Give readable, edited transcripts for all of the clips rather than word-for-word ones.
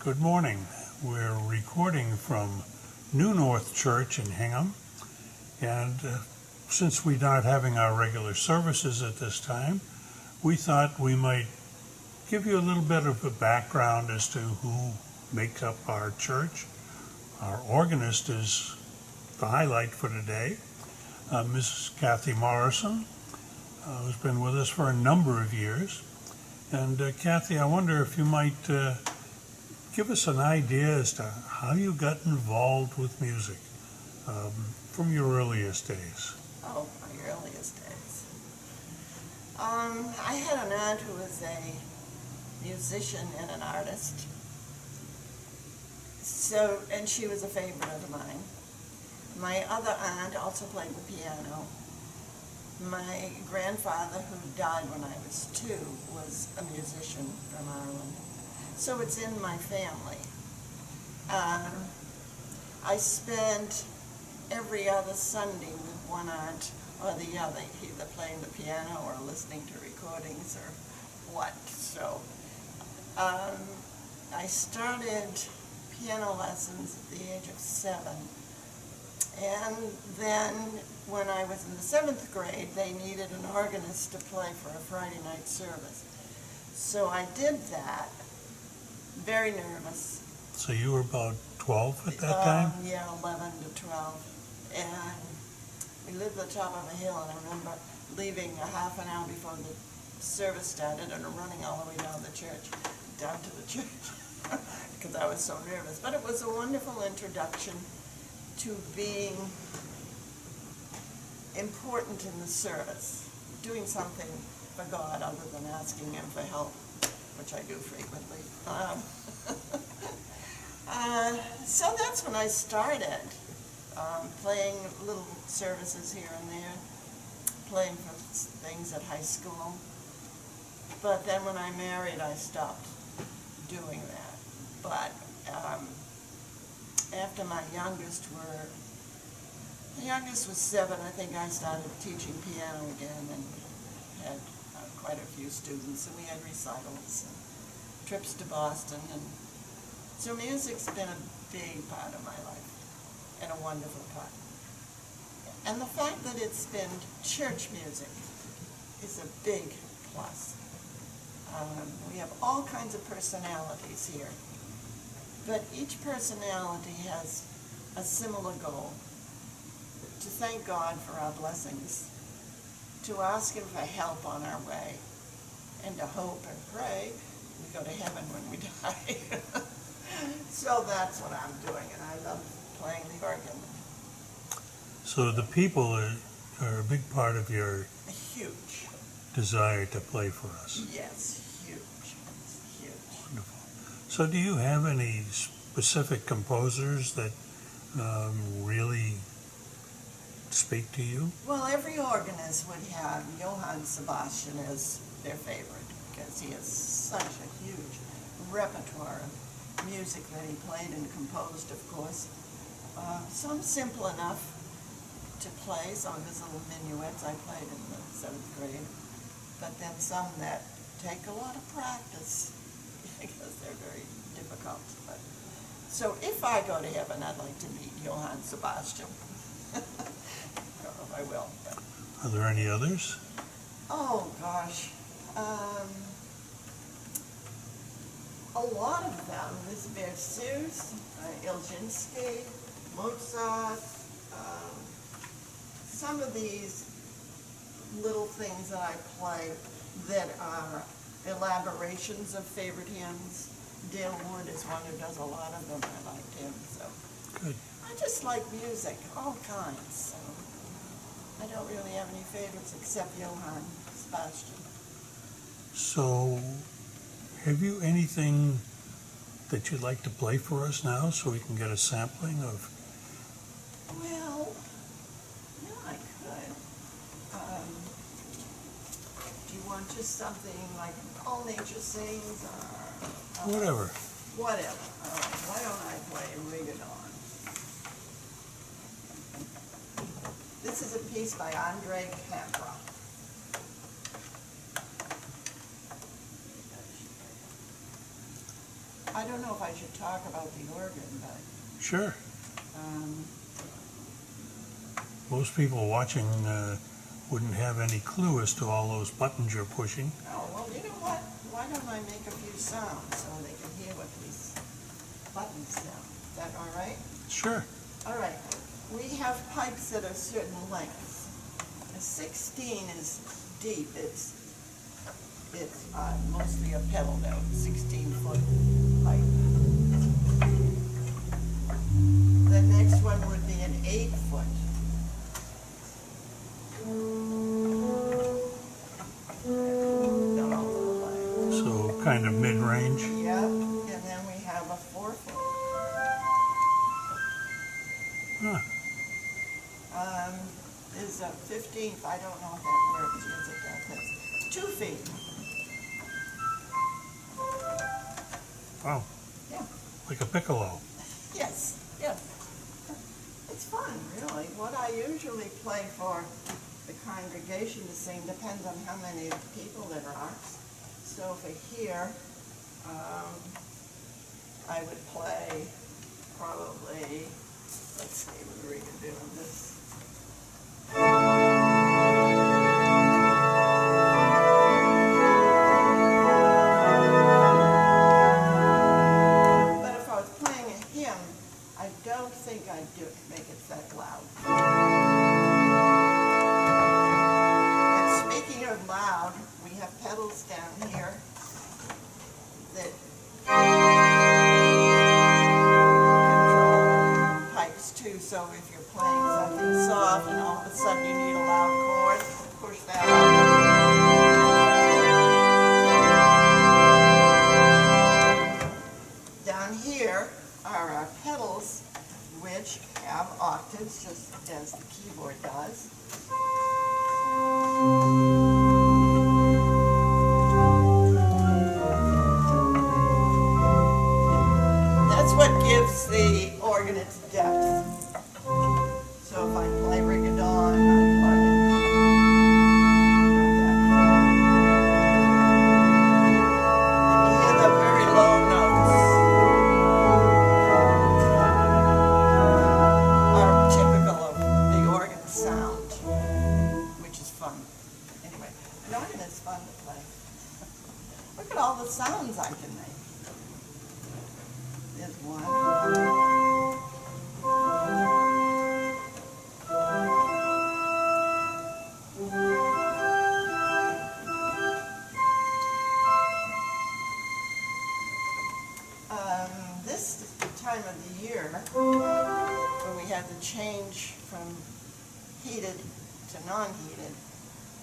Good morning. We're recording from New North Church in Hingham, and since we're not having our regular services at this time, we thought we might give you a little bit of a background as to who makes up our church. Our organist is the highlight for today, Mrs. Cathy Morrison, who's been with us for a number of years. And Cathy, I wonder if you might give us an idea as to how you got involved with music from your earliest days. Oh, my earliest days. I had an aunt who was a musician and an artist. And she was a favorite of mine. My other aunt also played the piano. My grandfather, who died when I was 2, was a musician from Ireland. So it's in my family. I spent every other Sunday with one aunt or the other, either playing the piano or listening to recordings or what. So I started piano lessons at the age of 7. And then when I was in the 7th grade, they needed an organist to play for a Friday night service. So I did that, very nervous. So you were about 12 at that time? Yeah, 11 to 12. And we lived at the top of a hill, and I remember leaving a half an hour before the service started and running all the way down to the church, because I was so nervous. But it was a wonderful introduction to being important in the service, doing something for God other than asking Him for help, which I do frequently. So that's when I started playing little services here and there, playing for things at high school. But then when I married, I stopped doing that. But after my youngest was 7, I think I started teaching piano again and had quite a few students, and we had recitals and trips to Boston. And so music's been a big part of my life and a wonderful part. And the fact that it's been church music is a big plus. We have all kinds of personalities here, but each personality has a similar goal: to thank God for our blessings, to ask Him for help on our way, and to hope and pray we go to heaven when we die. So that's what I'm doing, and I love playing the organ. So the people are a big part of your Huge. desire to play for us. Yes, huge. Wonderful. So do you have any specific composers that really speak to you? Well, every organist would have Johann Sebastian as their favorite, because he has such a huge repertoire of music that he played and composed, of course. Some simple enough to play, some of his little minuets I played in the 7th grade, but then some that take a lot of practice because they're very difficult. But so if I go to heaven, I'd like to meet Johann Sebastian. I don't know if I will. But. Are there any others? Oh gosh, a lot of them. This Berceuse, Iljinsky, Mozart. Some of these little things that I play that are elaborations of favorite hymns. Dale Wood is one who does a lot of them. I liked him. So Good. I just like music, all kinds. So I don't really have any favorites except Johann Sebastian. So have you anything that you'd like to play for us now so we can get a sampling of? Well, yeah, I could. Do you want just something like All Nature Sings or... Whatever. Whatever. All right, why don't I play Ring It On? This is a piece by Andre Capra. I don't know if I should talk about the organ, but Sure. um, Most people watching wouldn't have any clue as to all those buttons you're pushing. oh, well, you know what? Why don't I make a few sounds so they can hear what these buttons sound? Is that all right? Sure. All right. We have pipes that are certain lengths. A 16 is deep. It's mostly a pedal note, 16-foot pipe. The next one would be an 8-foot. So kind of mid-range. Yep, and then we have a 4-foot. Huh. There's a 15th, I don't know if that works, yes it does, that's 2 feet. Wow. Yeah, Like a piccolo. yes, yes. It's fun, really. What I usually play for the congregation to sing depends on how many people there are. So for here, I would play probably, let's see, what are we gonna do on this? But if I was playing a hymn, I don't think I'd make it that loud. And speaking of loud, we have pedals down here that control pipes too. So if you're playing something soft and all of a sudden you need a loud chord, push that up. Down here are our pedals, which have octaves, just as the keyboard does. That's what gives the organ its depth. So if I play Rigodon, I play and you hear the very low notes are typical of the organ sound, which is fun. Anyway, an organ is fun to play. Look at all the sounds I can make. There's one. This is the time of the year when we have the change from heated to non-heated,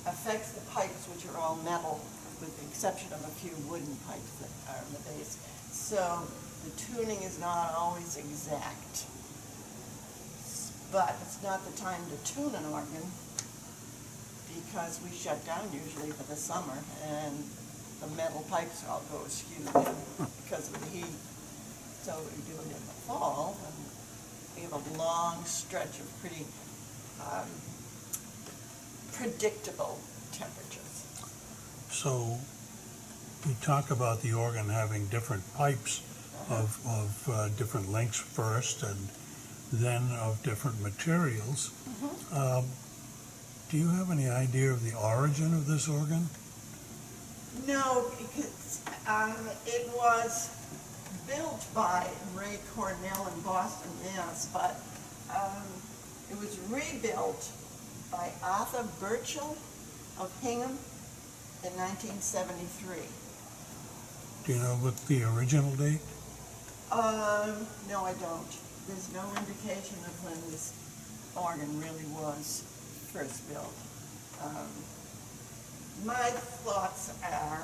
affects the pipes, which are all metal, with the exception of a few wooden pipes that are in the base. So the tuning is not always exact. But it's not the time to tune an organ because we shut down usually for the summer and the metal pipes all go askew because of the heat. So we do it in the fall, and we have a long stretch of pretty predictable temperatures. So we talk about the organ having different pipes of different lengths first and then of different materials. Do you have any idea of the origin of this organ? No, because it was built by Ray Cornell in Boston, Mass., but it was rebuilt by Arthur Burchell of Hingham in 1973. Do you know what the original date? No, I don't. There's no indication of when this organ really was first built. My thoughts are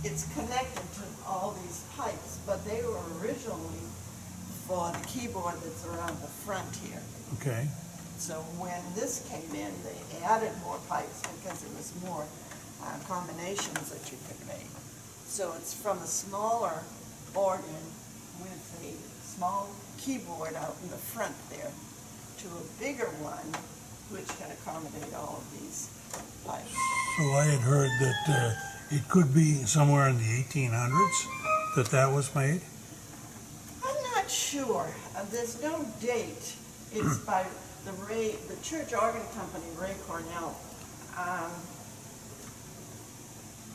it's connected to all these pipes, but they were originally for the keyboard that's around the front here. Okay. So when this came in, they added more pipes because there was more combinations that you could make. So it's from a smaller organ with a small keyboard out in the front there to a bigger one which can accommodate all of these pipes. So I had heard that It could be somewhere in the 1800s that was made. I'm not sure. There's no date. It's by the church organ company, Ray Cornell.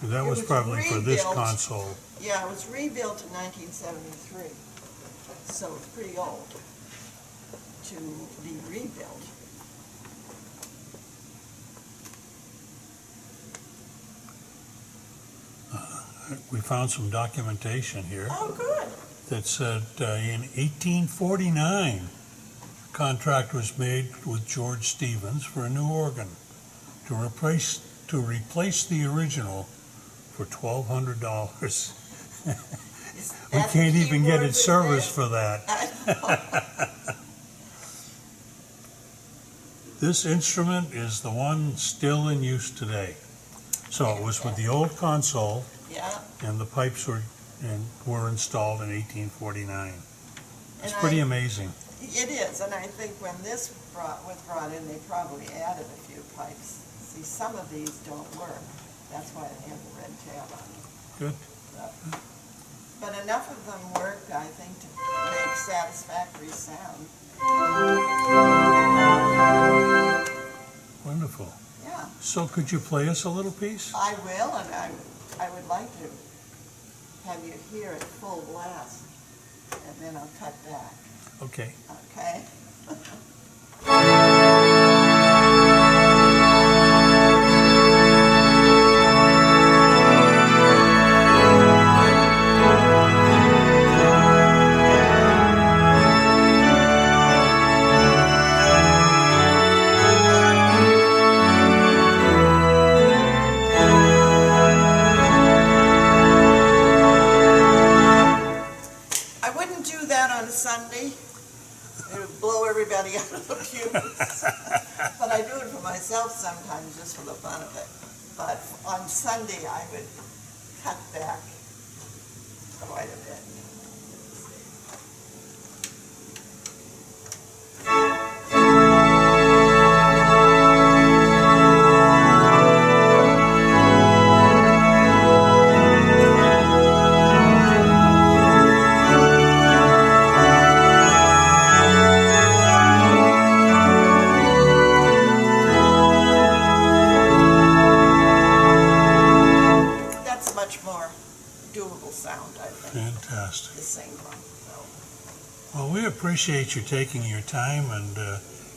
That It was was probably for this rebuilt. console. Yeah, it was rebuilt in 1973, so it's pretty old to be rebuilt. We found some documentation here Oh, good. that said in 1849, a contract was made with George Stevens for a new organ to replace the original for $1,200. We That's can't key even get it words in serviced there. for that. I know. This instrument is the one still in use today. So it was with the old console, Yeah. and the pipes were installed in 1849. It's And pretty amazing. It is, and I think when this was brought in, they probably added a few pipes. See, some of these don't work. That's why it has a red tab on it. Good. But enough of them work, I think, to make satisfactory sound. Wonderful. Yeah, So could you play us a little piece? I will, and I would like to have you hear it full blast, and then I'll cut back, Okay. okay? I wouldn't do that on Sunday. It would blow everybody out of the pews. But I do it for myself sometimes, just for the fun of it. But on Sunday, I would cut back quite a bit. That's a much more doable sound, I think, Fantastic. the same one. So, Well, we appreciate you taking your time and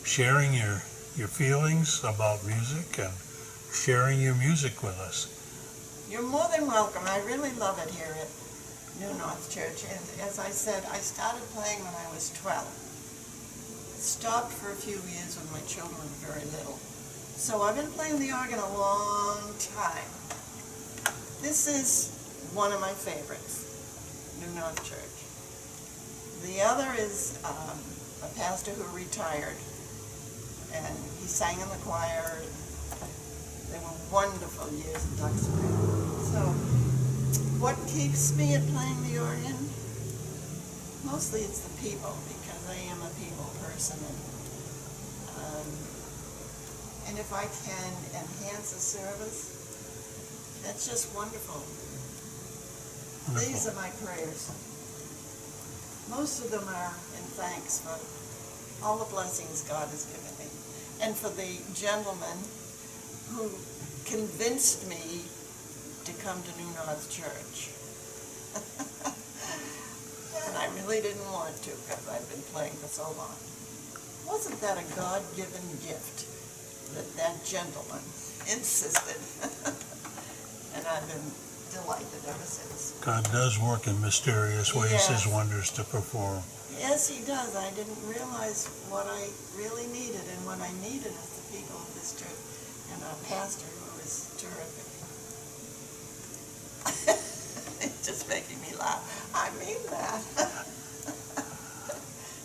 sharing your feelings about music and sharing your music with us. you're more than welcome. I really love it here at New North Church. And as I said, I started playing when I was 12. Stopped for a few years when my children were very little. So I've been playing the organ a long time. This is one of my favorites, New North Church. The other is a pastor who retired, and he sang in the choir. They were wonderful years in Duxbury. So, what keeps me at playing the organ? Mostly it's the people, because I am a people person, and if I can enhance a service, that's just wonderful. These are my prayers. Most of them are in thanks for all the blessings God has given me, and for the gentleman who convinced me to come to New North Church. And I really didn't want to, because I've been playing for so long. Wasn't that a God-given gift that gentleman insisted? And I've been delighted ever since. God does work in mysterious ways, Yes. His wonders to perform. Yes, he does. I didn't realize what I really needed, and what I needed is the people of this church and our pastor, who is terrific. It's just making me laugh. I mean that.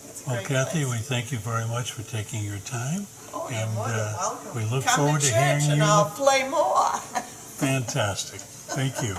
It's a Well, great Cathy, place. we thank you very much for taking your time. Oh, you're and, more than welcome. we look Come forward to to church hearing and you. I'll play more. Fantastic. Thank you.